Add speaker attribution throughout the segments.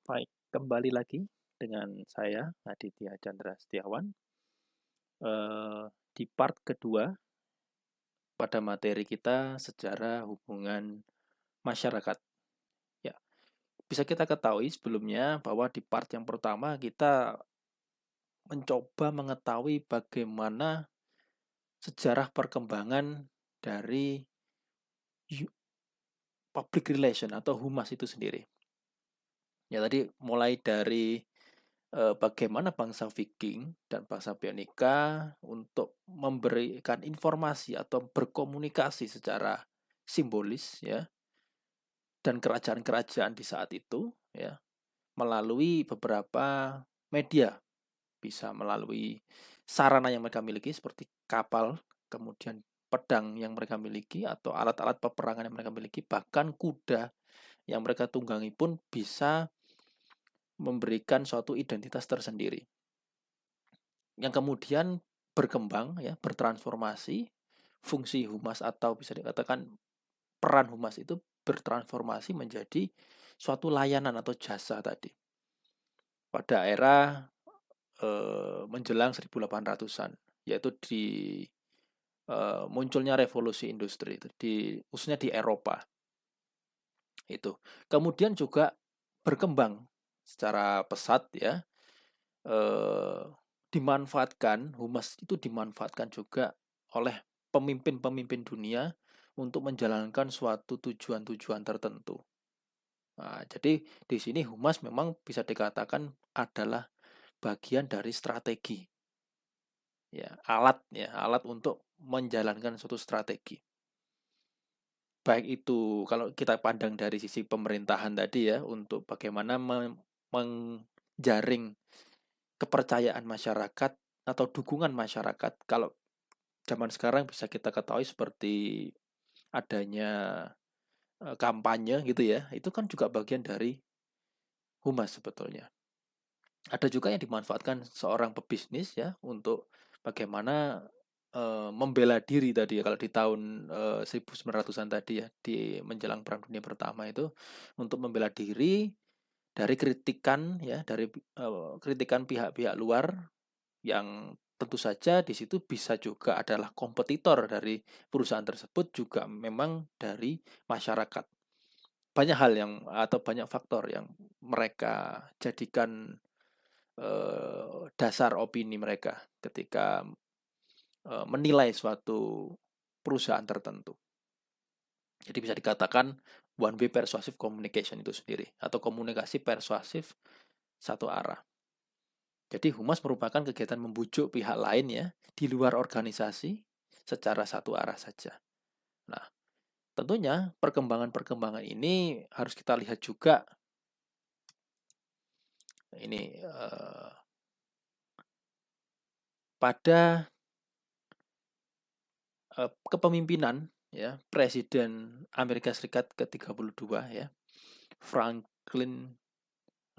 Speaker 1: Baik, kembali lagi dengan saya Aditya Chandra Setiawan. Di part kedua pada materi kita sejarah hubungan masyarakat. Ya, bisa kita ketahui sebelumnya bahwa di part yang pertama kita mencoba mengetahui bagaimana sejarah perkembangan dari public relation atau humas itu sendiri. Ya tadi mulai dari bagaimana bangsa Viking dan bangsa Pionika untuk memberikan informasi atau berkomunikasi secara simbolis ya dan kerajaan-kerajaan di saat itu ya melalui beberapa media, bisa melalui sarana yang mereka miliki seperti kapal, kemudian pedang yang mereka miliki atau alat-alat peperangan yang mereka miliki, bahkan kuda yang mereka tunggangi pun bisa memberikan suatu identitas tersendiri yang kemudian berkembang ya, bertransformasi. Fungsi humas atau bisa dikatakan peran humas itu bertransformasi menjadi suatu layanan atau jasa tadi. Pada era menjelang 1800-an, yaitu di munculnya revolusi industri itu khususnya di Eropa itu. Kemudian juga berkembang secara pesat ya, eh, dimanfaatkan, humas itu dimanfaatkan juga oleh pemimpin-pemimpin dunia untuk menjalankan suatu tujuan-tujuan tertentu. Nah, jadi di sini humas memang bisa dikatakan adalah bagian dari strategi, ya, alat untuk menjalankan suatu strategi. Baik itu kalau kita pandang dari sisi pemerintahan tadi ya, untuk bagaimana menjaring kepercayaan masyarakat atau dukungan masyarakat. Kalau zaman sekarang bisa kita ketahui seperti adanya kampanye gitu ya, itu kan juga bagian dari humas sebetulnya. Ada juga yang dimanfaatkan seorang pebisnis ya untuk bagaimana membela diri tadi ya, kalau di tahun 1900-an tadi ya, di menjelang Perang Dunia Pertama itu untuk membela diri dari kritikan ya, dari kritikan pihak-pihak luar yang tentu saja di situ bisa juga adalah kompetitor dari perusahaan tersebut, juga memang dari masyarakat. Banyak hal yang atau banyak faktor yang mereka jadikan dasar opini mereka ketika menilai suatu perusahaan tertentu. Jadi bisa dikatakan one way persuasive communication itu sendiri atau komunikasi persuasif satu arah. Jadi humas merupakan kegiatan membujuk pihak lain ya di luar organisasi secara satu arah saja. Nah, tentunya perkembangan-perkembangan ini harus kita lihat juga ini pada kepemimpinan ya Presiden Amerika Serikat ke-32 ya, Franklin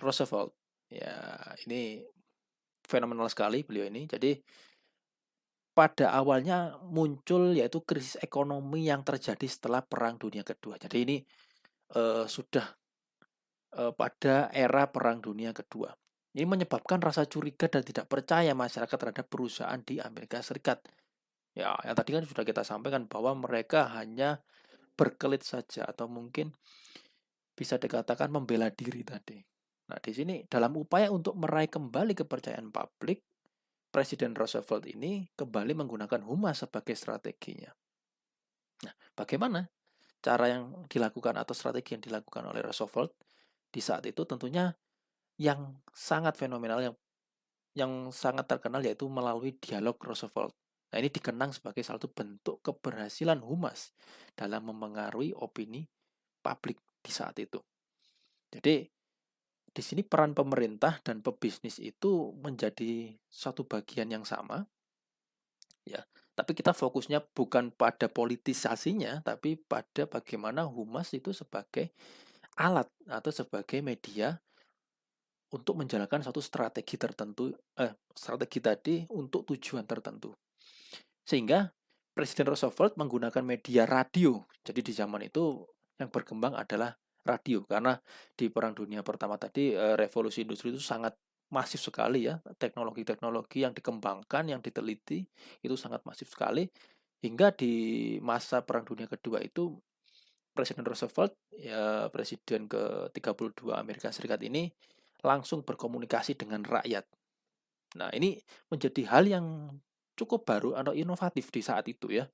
Speaker 1: Roosevelt. Ya, ini fenomenal sekali beliau ini. Jadi pada awalnya muncul yaitu krisis ekonomi yang terjadi setelah Perang Dunia Kedua. Jadi ini sudah pada era Perang Dunia Kedua. Ini menyebabkan rasa curiga dan tidak percaya masyarakat terhadap perusahaan di Amerika Serikat. Ya, yang tadi kan sudah kita sampaikan bahwa mereka hanya berkelit saja atau mungkin bisa dikatakan membela diri tadi. Nah, di sini dalam upaya untuk meraih kembali kepercayaan publik, Presiden Roosevelt ini kembali menggunakan humas sebagai strateginya. Nah, bagaimana cara yang dilakukan atau strategi yang dilakukan oleh Roosevelt di saat itu? Tentunya yang sangat fenomenal, yang sangat terkenal yaitu melalui dialog Roosevelt. Nah, ini dikenang sebagai salah satu bentuk keberhasilan humas dalam memengaruhi opini publik di saat itu. Jadi di sini peran pemerintah dan pebisnis itu menjadi satu bagian yang sama, ya. Tapi kita fokusnya bukan pada politisasinya, tapi pada bagaimana humas itu sebagai alat atau sebagai media untuk menjalankan satu strategi tertentu, strategi tadi untuk tujuan tertentu. Sehingga Presiden Roosevelt menggunakan media radio. Jadi di zaman itu yang berkembang adalah radio. Karena di Perang Dunia Pertama tadi, revolusi industri itu sangat masif sekali ya, teknologi-teknologi yang dikembangkan, yang diteliti itu sangat masif sekali, hingga di masa Perang Dunia Kedua itu Presiden Roosevelt, ya presiden ke-32 Amerika Serikat ini langsung berkomunikasi dengan rakyat. Nah, ini menjadi hal yang cukup baru atau inovatif di saat itu ya.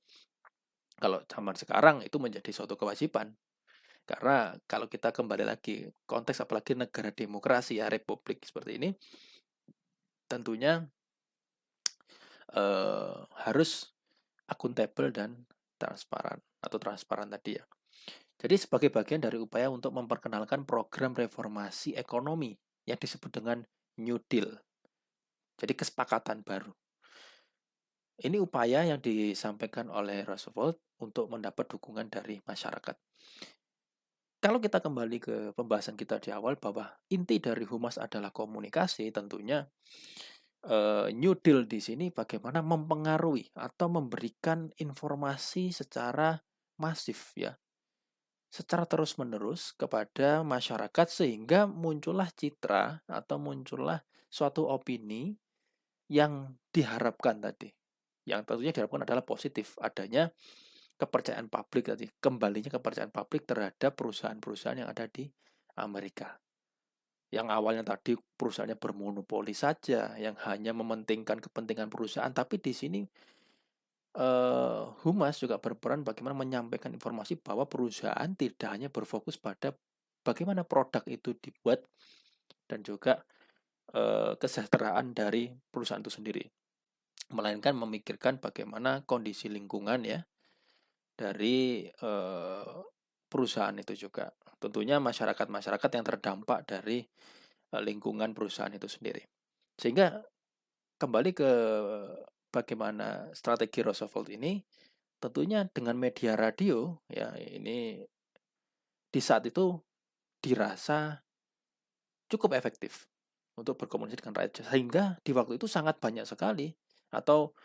Speaker 1: Kalau zaman sekarang itu menjadi suatu kewajiban. Karena kalau kita kembali lagi konteks apalagi negara demokrasi ya, republik seperti ini, tentunya harus akuntabel dan transparan atau transparan tadi ya. Jadi sebagai bagian dari upaya untuk memperkenalkan program reformasi ekonomi yang disebut dengan New Deal. Jadi kesepakatan baru. Ini upaya yang disampaikan oleh Roosevelt untuk mendapat dukungan dari masyarakat. Kalau kita kembali ke pembahasan kita di awal bahwa inti dari humas adalah komunikasi, tentunya New Deal di sini bagaimana mempengaruhi atau memberikan informasi secara masif ya, secara terus-menerus kepada masyarakat sehingga muncullah citra atau muncullah suatu opini yang diharapkan tadi. Yang tentunya diharapkan adalah positif, adanya kepercayaan publik tadi, kembalinya kepercayaan publik terhadap perusahaan-perusahaan yang ada di Amerika. Yang awalnya tadi perusahaannya bermonopoli saja, yang hanya mementingkan kepentingan perusahaan, tapi di sini humas juga berperan bagaimana menyampaikan informasi bahwa perusahaan tidak hanya berfokus pada bagaimana produk itu dibuat dan juga kesejahteraan dari perusahaan itu sendiri, melainkan memikirkan bagaimana kondisi lingkungan ya dari perusahaan itu juga. Tentunya masyarakat-masyarakat yang terdampak dari lingkungan perusahaan itu sendiri. Sehingga kembali ke bagaimana strategi Roosevelt ini, tentunya dengan media radio ya ini di saat itu dirasa cukup efektif untuk berkomunikasi dengan rakyat, sehingga di waktu itu sangat banyak sekali atau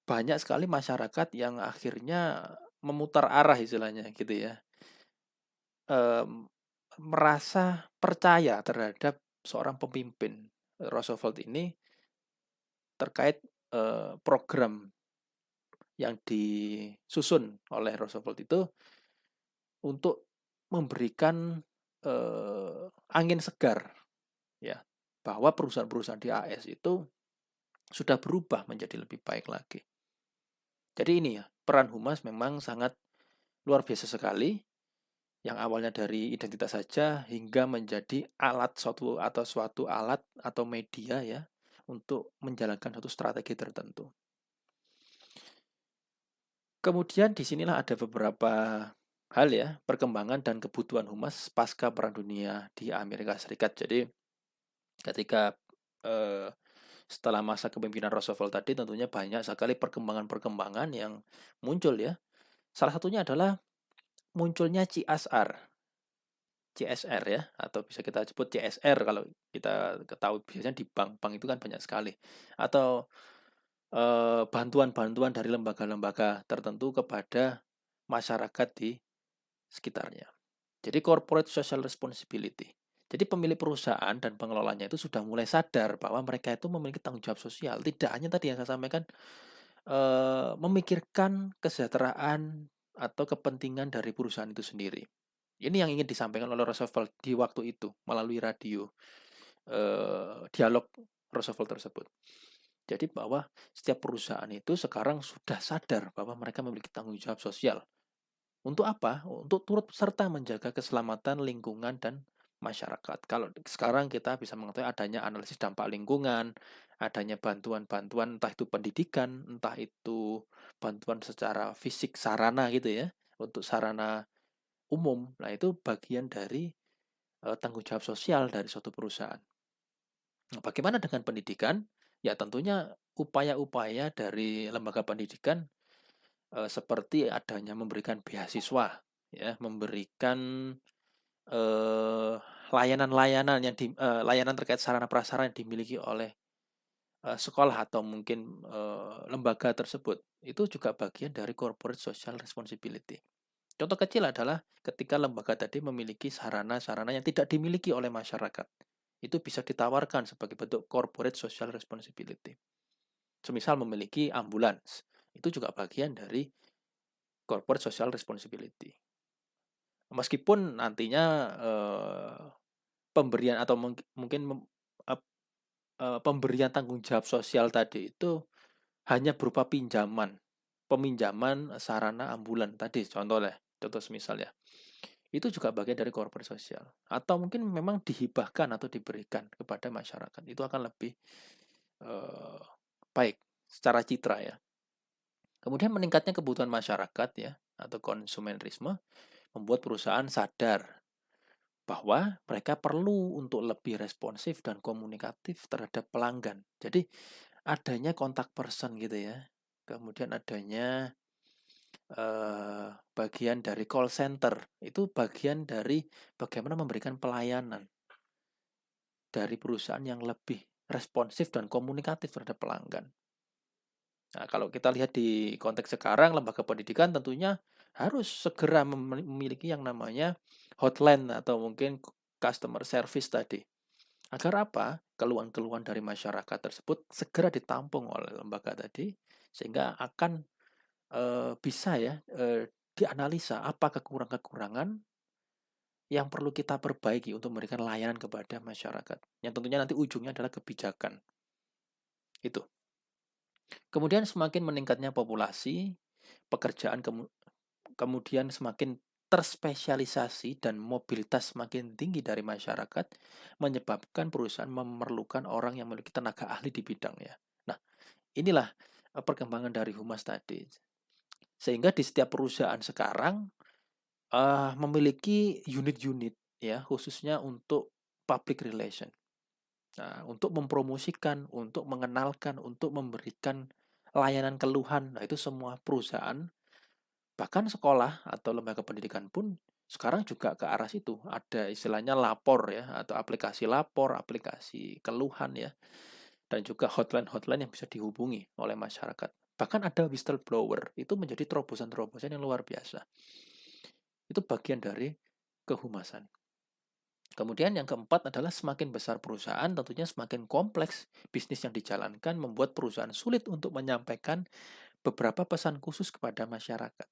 Speaker 1: banyak sekali masyarakat yang akhirnya memutar arah istilahnya gitu ya, merasa percaya terhadap seorang pemimpin Roosevelt ini terkait program yang disusun oleh Roosevelt itu untuk memberikan angin segar ya, bahwa perusahaan-perusahaan di AS itu sudah berubah menjadi lebih baik lagi. Jadi ini ya, peran humas memang sangat luar biasa sekali, yang awalnya dari identitas saja hingga menjadi alat suatu alat atau media ya untuk menjalankan suatu strategi tertentu. Kemudian disinilah ada beberapa hal ya, perkembangan dan kebutuhan humas pasca Perang Dunia di Amerika Serikat. Jadi ketika setelah masa kepemimpinan Roosevelt tadi tentunya banyak sekali perkembangan-perkembangan yang muncul ya. Salah satunya adalah munculnya CSR ya, atau bisa kita sebut CSR kalau kita ketahui biasanya di bank-bank itu kan banyak sekali. Atau bantuan-bantuan dari lembaga-lembaga tertentu kepada masyarakat di sekitarnya. Jadi corporate social responsibility. Jadi pemilik perusahaan dan pengelolanya itu sudah mulai sadar bahwa mereka itu memiliki tanggung jawab sosial. Tidak hanya tadi yang saya sampaikan, memikirkan kesejahteraan atau kepentingan dari perusahaan itu sendiri. Ini yang ingin disampaikan oleh Roosevelt di waktu itu melalui radio, dialog Roosevelt tersebut. Jadi bahwa setiap perusahaan itu sekarang sudah sadar bahwa mereka memiliki tanggung jawab sosial. Untuk apa? Untuk turut serta menjaga keselamatan lingkungan dan masyarakat. Kalau sekarang kita bisa mengetahui adanya analisis dampak lingkungan, adanya bantuan-bantuan entah itu pendidikan, entah itu bantuan secara fisik sarana gitu ya, untuk sarana umum. Nah, itu bagian dari tanggung jawab sosial dari suatu perusahaan. Nah, bagaimana dengan pendidikan? Ya tentunya upaya-upaya dari lembaga pendidikan seperti adanya memberikan beasiswa, ya, memberikan eh, layanan-layanan layanan terkait sarana prasarana yang dimiliki oleh sekolah atau mungkin lembaga tersebut. Itu juga bagian dari corporate social responsibility. Contoh kecil adalah ketika lembaga tadi memiliki sarana-sarana yang tidak dimiliki oleh masyarakat. Itu bisa ditawarkan sebagai bentuk corporate social responsibility. Semisal memiliki ambulans, itu juga bagian dari corporate social responsibility. Meskipun nantinya pemberian atau mungkin pemberian tanggung jawab sosial tadi itu hanya berupa peminjaman sarana ambulan tadi contoh semisal ya. Itu juga bagian dari corporate sosial. Atau mungkin memang dihibahkan atau diberikan kepada masyarakat. Itu akan lebih eh, baik secara citra ya. Kemudian meningkatnya kebutuhan masyarakat ya atau konsumerisme membuat perusahaan sadar bahwa mereka perlu untuk lebih responsif dan komunikatif terhadap pelanggan. Jadi adanya kontak person gitu ya. Kemudian adanya bagian dari call center itu bagian dari bagaimana memberikan pelayanan dari perusahaan yang lebih responsif dan komunikatif terhadap pelanggan. Nah, kalau kita lihat di konteks sekarang, lembaga pendidikan tentunya harus segera memiliki yang namanya hotline atau mungkin customer service tadi. Agar apa? Keluhan-keluhan dari masyarakat tersebut segera ditampung oleh lembaga tadi, sehingga akan bisa ya dianalisa apa kekurangan-kekurangan yang perlu kita perbaiki untuk memberikan layanan kepada masyarakat. Yang tentunya nanti ujungnya adalah kebijakan. Itu. Kemudian semakin meningkatnya populasi, pekerjaan kemudian semakin terspesialisasi dan mobilitas semakin tinggi dari masyarakat menyebabkan perusahaan memerlukan orang yang memiliki tenaga ahli di bidangnya. Nah, inilah perkembangan dari humas tadi. Sehingga di setiap perusahaan sekarang memiliki unit-unit ya khususnya untuk public relation. Nah, untuk mempromosikan, untuk mengenalkan, untuk memberikan layanan keluhan. Nah, itu semua perusahaan, bahkan sekolah atau lembaga pendidikan pun sekarang juga ke arah situ. Ada istilahnya lapor ya, atau aplikasi lapor, aplikasi keluhan ya, dan juga hotline-hotline yang bisa dihubungi oleh masyarakat. Bahkan ada whistleblower, itu menjadi terobosan-terobosan yang luar biasa. Itu bagian dari kehumasan. Kemudian yang keempat adalah semakin besar perusahaan, tentunya semakin kompleks bisnis yang dijalankan membuat perusahaan sulit untuk menyampaikan beberapa pesan khusus kepada masyarakat.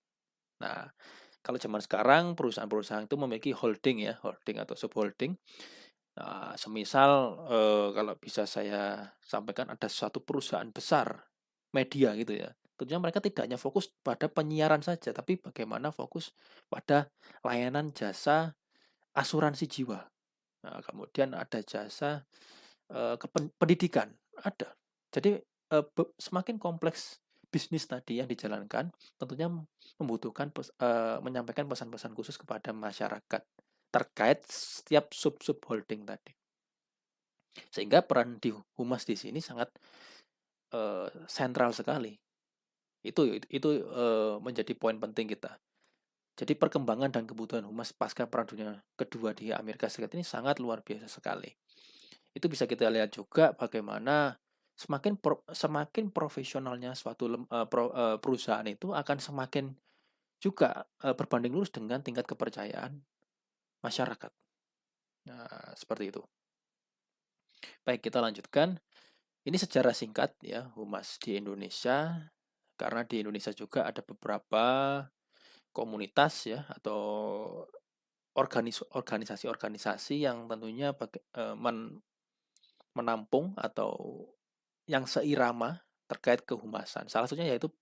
Speaker 1: Nah, kalau zaman sekarang perusahaan-perusahaan itu memiliki holding ya, holding atau subholding. Nah, semisal kalau bisa saya sampaikan ada suatu perusahaan besar media gitu ya. Tentunya mereka tidak hanya fokus pada penyiaran saja, tapi bagaimana fokus pada layanan jasa asuransi jiwa. Nah, kemudian ada jasa pendidikan, ada. Jadi semakin kompleks bisnis tadi yang dijalankan, tentunya membutuhkan menyampaikan pesan-pesan khusus kepada masyarakat terkait setiap sub-sub holding tadi. Sehingga peran di humas di sini sangat sentral sekali. Itu menjadi poin penting kita. Jadi perkembangan dan kebutuhan humas pasca Perang Dunia Kedua di Amerika Serikat ini sangat luar biasa sekali. Itu bisa kita lihat juga bagaimana semakin profesionalnya suatu perusahaan itu akan semakin juga berbanding lurus dengan tingkat kepercayaan masyarakat. Nah, seperti itu. Baik, kita lanjutkan. Ini sejarah singkat ya humas di Indonesia, karena di Indonesia juga ada beberapa komunitas ya atau organisasi-organisasi yang tentunya menampung atau yang seirama terkait kehumasan. Salah satunya yaitu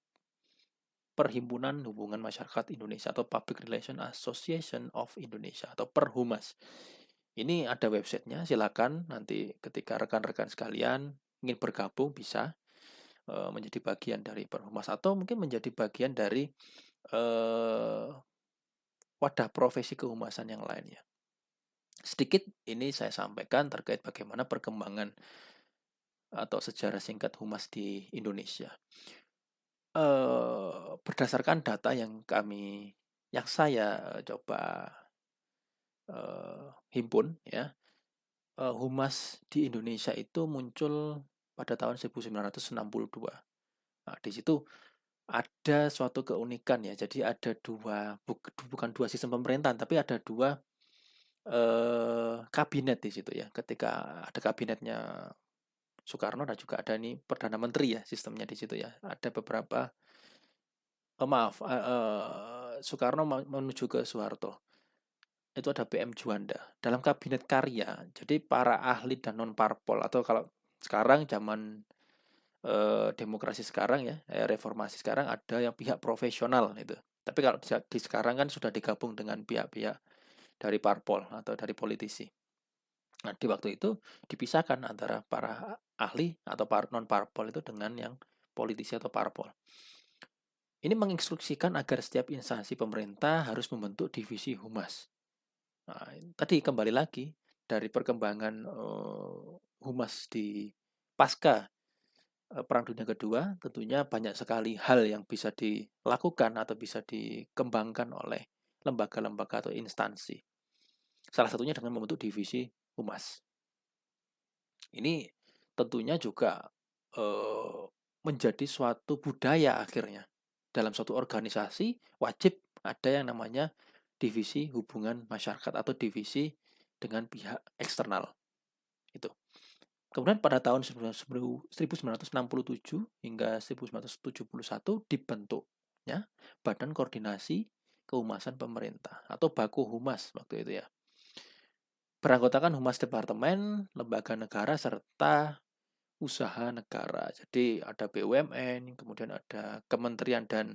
Speaker 1: Perhimpunan Hubungan Masyarakat Indonesia atau Public Relation Association of Indonesia atau Perhumas. Ini ada websitenya, silakan nanti ketika rekan-rekan sekalian ingin bergabung bisa menjadi bagian dari Perhumas atau mungkin menjadi bagian dari wadah profesi kehumasan yang lainnya. Sedikit ini saya sampaikan terkait bagaimana perkembangan atau sejarah singkat humas di Indonesia. Berdasarkan data yang saya coba himpun ya, humas di Indonesia itu muncul pada tahun 1962. Nah, di situ ada suatu keunikan ya. Jadi ada bukan dua sistem pemerintahan, tapi ada dua kabinet di situ ya. Ketika ada kabinetnya Soekarno dan juga ada ini Perdana Menteri ya sistemnya di situ ya. Ada beberapa maaf Soekarno menuju ke Soeharto. Itu ada PM Juanda. Dalam kabinet karya, jadi para ahli dan non parpol atau kalau sekarang zaman demokrasi sekarang ya, reformasi sekarang ada yang pihak profesional itu. Tapi kalau di sekarang kan sudah digabung dengan pihak-pihak dari parpol atau dari politisi. Nah, di waktu itu dipisahkan antara para ahli atau non parpol itu dengan yang politisi atau parpol. Ini menginstruksikan agar setiap instansi pemerintah harus membentuk divisi humas. Nah, tadi kembali lagi dari perkembangan humas di pasca Perang Dunia Kedua, tentunya banyak sekali hal yang bisa dilakukan atau bisa dikembangkan oleh lembaga-lembaga atau instansi. Salah satunya dengan membentuk divisi humas. Ini tentunya juga menjadi suatu budaya akhirnya. Dalam suatu organisasi wajib ada yang namanya divisi hubungan masyarakat atau divisi dengan pihak eksternal. Itu. Kemudian pada tahun 1967 hingga 1971 dibentuknya Badan Koordinasi Kehumasan Pemerintah atau Baku Humas waktu itu ya. Beranggotakan humas departemen, lembaga negara serta usaha negara. Jadi ada BUMN, kemudian ada kementerian dan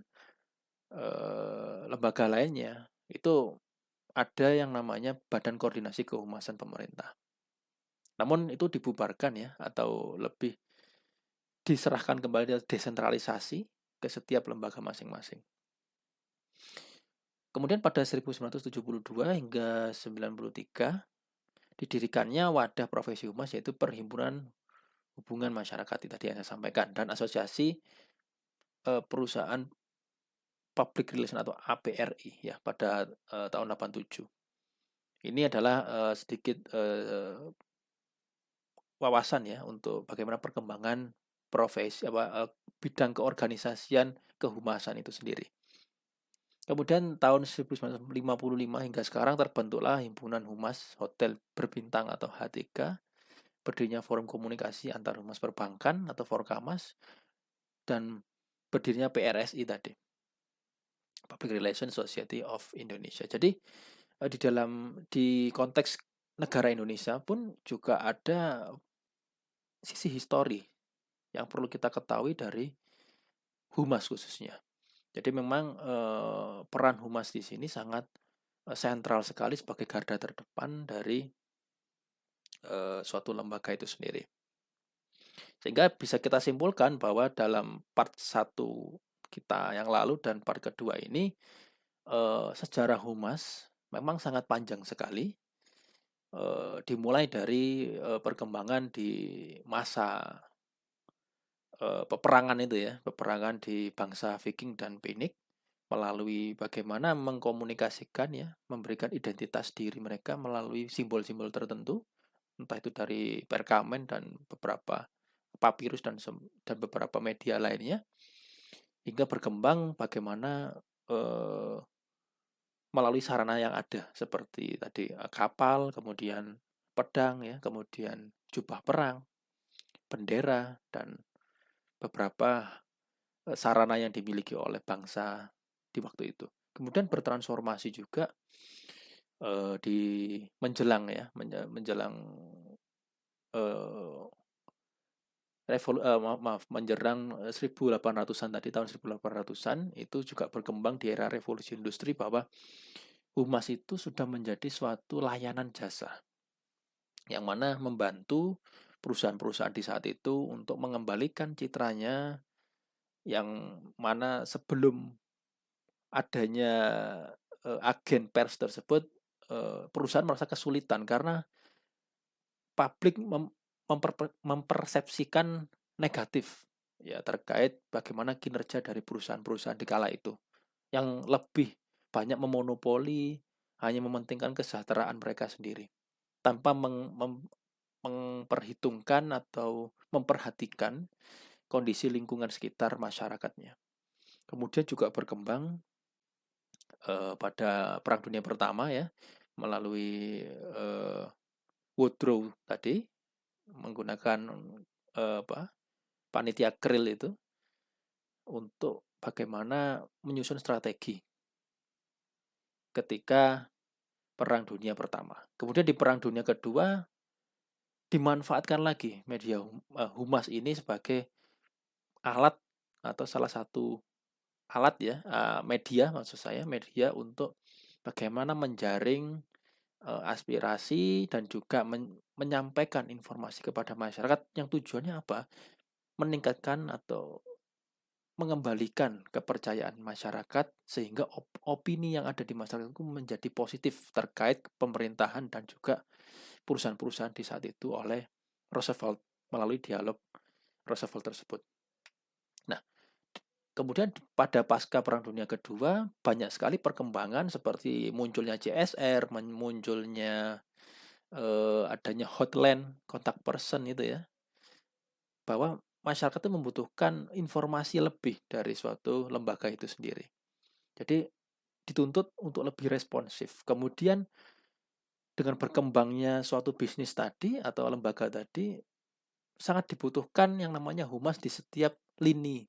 Speaker 1: lembaga lainnya. Itu ada yang namanya Badan Koordinasi Kehumasan Pemerintah. Namun itu dibubarkan ya atau lebih diserahkan kembali desentralisasi ke setiap lembaga masing-masing. Kemudian pada 1972 hingga 93 didirikannya wadah profesi humas yaitu Perhimpunan Hubungan Masyarakat tadi yang saya sampaikan dan Asosiasi Perusahaan Public Relation atau APRI ya pada tahun 87. Ini adalah sedikit wawasan ya untuk bagaimana perkembangan profesi bidang keorganisasian kehumasan itu sendiri. Kemudian tahun 1955 hingga sekarang terbentuklah Himpunan Humas Hotel Berbintang atau HTK, berdirinya Forum Komunikasi Antar Humas Perbankan atau Forkamas, dan berdirinya PRSI tadi, Public Relations Society of Indonesia. Jadi di konteks negara Indonesia pun juga ada sisi histori yang perlu kita ketahui dari humas khususnya. Jadi memang peran humas di sini sangat sentral sekali sebagai garda terdepan dari suatu lembaga itu sendiri. Sehingga bisa kita simpulkan bahwa dalam part 1 kita yang lalu dan part kedua ini sejarah humas memang sangat panjang sekali. Dimulai dari perkembangan di masa peperangan itu ya, peperangan di bangsa Viking dan Penik melalui bagaimana mengkomunikasikan ya, memberikan identitas diri mereka melalui simbol-simbol tertentu, entah itu dari perkamen dan beberapa papirus dan beberapa media lainnya, hingga berkembang bagaimana melalui sarana yang ada seperti tadi kapal, kemudian pedang ya, kemudian jubah perang, bendera dan beberapa sarana yang dimiliki oleh bangsa di waktu itu. Kemudian bertransformasi juga di menjelang ya, menjelang menjelang 1800-an tadi, tahun 1800-an itu juga berkembang di era revolusi industri bahwa humas itu sudah menjadi suatu layanan jasa yang mana membantu perusahaan-perusahaan di saat itu untuk mengembalikan citranya yang mana sebelum adanya agen pers tersebut perusahaan merasa kesulitan karena publik mempersepsikan negatif ya terkait bagaimana kinerja dari perusahaan-perusahaan di kala itu yang lebih banyak memonopoli, hanya mementingkan kesejahteraan mereka sendiri tanpa memperhitungkan atau memperhatikan kondisi lingkungan sekitar masyarakatnya. Kemudian juga berkembang pada Perang Dunia Pertama ya, melalui Woodrow tadi menggunakan panitia Krill itu untuk bagaimana menyusun strategi ketika Perang Dunia Pertama. Kemudian di Perang Dunia Kedua dimanfaatkan lagi media humas ini sebagai alat atau salah satu alat ya, media maksud saya, media untuk bagaimana menjaring aspirasi dan juga menyampaikan informasi kepada masyarakat yang tujuannya apa? Meningkatkan atau mengembalikan kepercayaan masyarakat sehingga opini yang ada di masyarakat itu menjadi positif terkait pemerintahan dan juga perusahaan-perusahaan di saat itu oleh Roosevelt melalui dialog Roosevelt tersebut. Nah, kemudian pada pasca Perang Dunia Kedua banyak sekali perkembangan seperti munculnya CSR, munculnya adanya hotline, kontak person itu ya, bahwa masyarakat itu membutuhkan informasi lebih dari suatu lembaga itu sendiri. Jadi dituntut untuk lebih responsif. Kemudian dengan berkembangnya suatu bisnis tadi atau lembaga tadi, sangat dibutuhkan yang namanya humas di setiap lini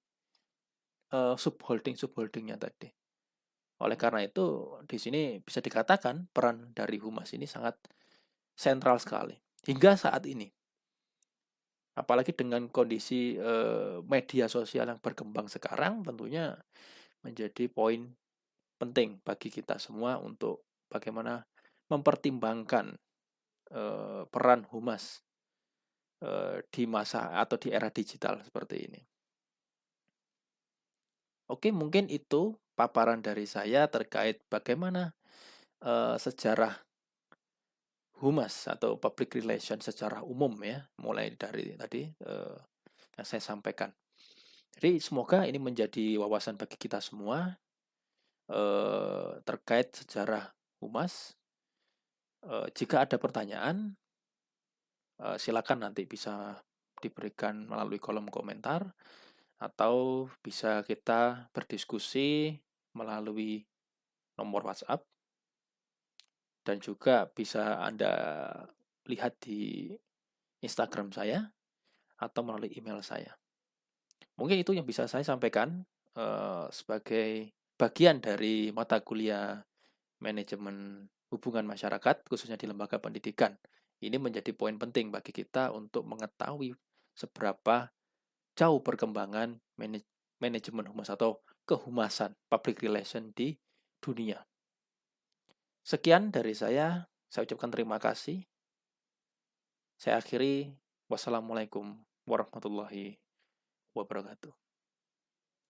Speaker 1: subholdingnya tadi. Oleh karena itu, di sini bisa dikatakan peran dari humas ini sangat sentral sekali hingga saat ini. Apalagi dengan kondisi media sosial yang berkembang sekarang, tentunya menjadi poin penting bagi kita semua untuk bagaimana mempertimbangkan peran humas di masa atau di era digital seperti ini. Oke, mungkin itu paparan dari saya terkait bagaimana sejarah humas atau public relation secara umum ya, mulai dari tadi yang saya sampaikan. Jadi semoga ini menjadi wawasan bagi kita semua terkait sejarah humas. Jika ada pertanyaan, silakan nanti bisa diberikan melalui kolom komentar atau bisa kita berdiskusi melalui nomor WhatsApp dan juga bisa Anda lihat di Instagram saya atau melalui email saya. Mungkin itu yang bisa saya sampaikan sebagai bagian dari mata kuliah manajemen hubungan masyarakat khususnya di lembaga pendidikan. Ini menjadi poin penting bagi kita untuk mengetahui seberapa jauh perkembangan manajemen humas atau kehumasan public relation di dunia. Sekian dari saya ucapkan terima kasih. Saya akhiri, wassalamualaikum warahmatullahi wabarakatuh.